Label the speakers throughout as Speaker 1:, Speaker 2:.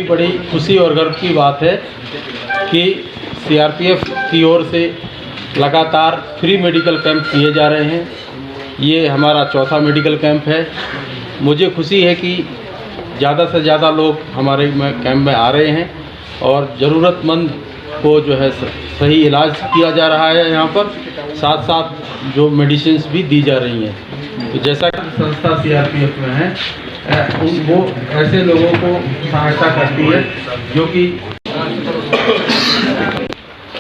Speaker 1: की बड़ी खुशी और गर्व की बात है कि सीआरपीएफ की ओर से लगातार फ्री मेडिकल कैंप किए जा रहे हैं। ये हमारा चौथा मेडिकल कैंप है। मुझे खुशी है कि ज़्यादा से ज़्यादा लोग हमारे कैंप में आ रहे हैं और ज़रूरतमंद को जो है सही इलाज किया जा रहा है। यहाँ पर साथ साथ जो मेडिसिन्स भी दी जा रही हैं। तो जैसा कि संस्था सीआरपीएफ में है, वो ऐसे लोगों को सहायता करती है जो कि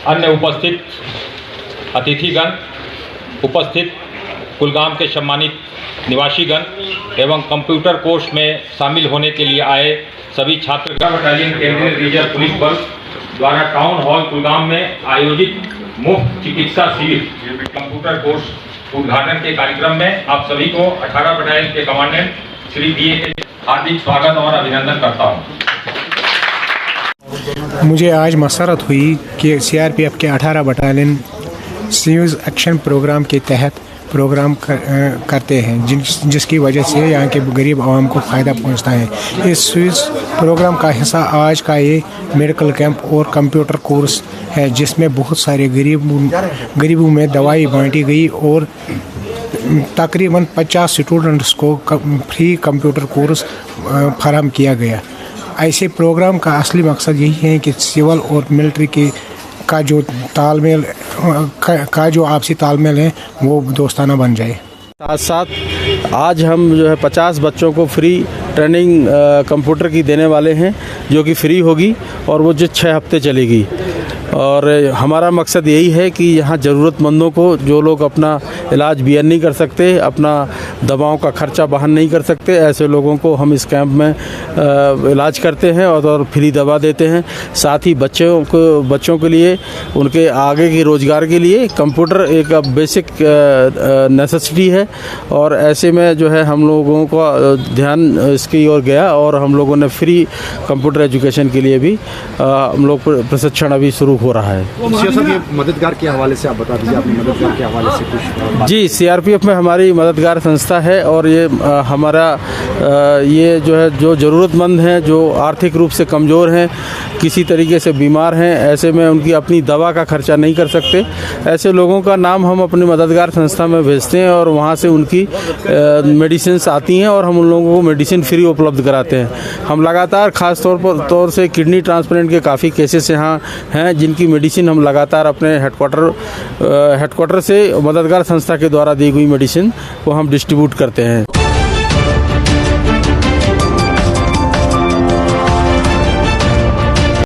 Speaker 2: अन्य उपस्थित अतिथिगण, उपस्थित कुलगाम के सम्मानित निवासीगण एवं कंप्यूटर कोर्स में शामिल होने के लिए आए सभी छात्र बटालियन केंद्रीय रिजर्व पुलिस बल द्वारा टाउन हॉल कुलगाम में आयोजित मुफ्त चिकित्सा शिविर कंप्यूटर कोर्स उद्घाटन के कार्यक्रम में आप सभी को 18 बटालियन के कमांडेंट श्री बीए के हार्दिक स्वागत और अभिनंदन करता हूँ।
Speaker 3: मुझे आज मसरत हुई कि सीआरपीएफ के 18 बटालियन सीयूज एक्शन प्रोग्राम के तहत प्रोग्राम करते हैं, जिसकी वजह से यहाँ के गरीब आवाम को फ़ायदा पहुँचता है। इस स्विस प्रोग्राम का हिस्सा आज का ये मेडिकल कैंप और कंप्यूटर कोर्स है, जिसमें बहुत सारे गरीबों में दवाई बांटी गई और तकरीबन 50 स्टूडेंट्स को फ्री कंप्यूटर कोर्स फराहम किया गया। ऐसे प्रोग्राम का असली मकसद यही है कि सिविल और मिलिट्री का जो तालमेल का जो आपसी तालमेल है वो दोस्ताना बन जाए।
Speaker 4: साथ साथ आज हम जो है 50 बच्चों को फ्री ट्रेनिंग कंप्यूटर की देने वाले हैं, जो कि फ्री होगी और वो जो 6 हफ्ते चलेगी। और हमारा मकसद यही है कि यहाँ ज़रूरतमंदों को, जो लोग अपना इलाज बियर नहीं कर सकते, अपना दवाओं का खर्चा वहन नहीं कर सकते, ऐसे लोगों को हम इस कैंप में इलाज करते हैं और फ्री दवा देते हैं। साथ ही बच्चों के लिए, उनके आगे के रोज़गार के लिए कंप्यूटर एक बेसिक नेसेसिटी है और ऐसे में जो है हम लोगों का ध्यान इसकी ओर गया और हम लोगों ने फ्री कंप्यूटर एजुकेशन के लिए भी हम लोग प्रशिक्षण अभी शुरू हो रहा है।
Speaker 5: मददगार के हवाले से आप बता दीजिए, अपने मददगार के हवाले से कुछ।
Speaker 4: जी, सीआरपीएफ में हमारी मददगार संस्था है और ये हमारा ये जो है, जो ज़रूरतमंद हैं, जो आर्थिक रूप से कमज़ोर हैं, किसी तरीके से बीमार हैं, ऐसे में उनकी अपनी दवा का खर्चा नहीं कर सकते, ऐसे लोगों का नाम हम अपनी मददगार संस्था में भेजते हैं और वहाँ से उनकी मेडिसिन आती हैं और हम उन लोगों को मेडिसिन फ्री उपलब्ध कराते हैं। हम लगातार ख़ास तौर से किडनी ट्रांसप्लांट के काफ़ी केसेस यहाँ हैं, जिनकी मेडिसिन हम लगातार अपने हेडक्वार्टर से मददगार संस्था के द्वारा दी गई मेडिसिन को हम डिस्ट्रीब्यूट करते हैं।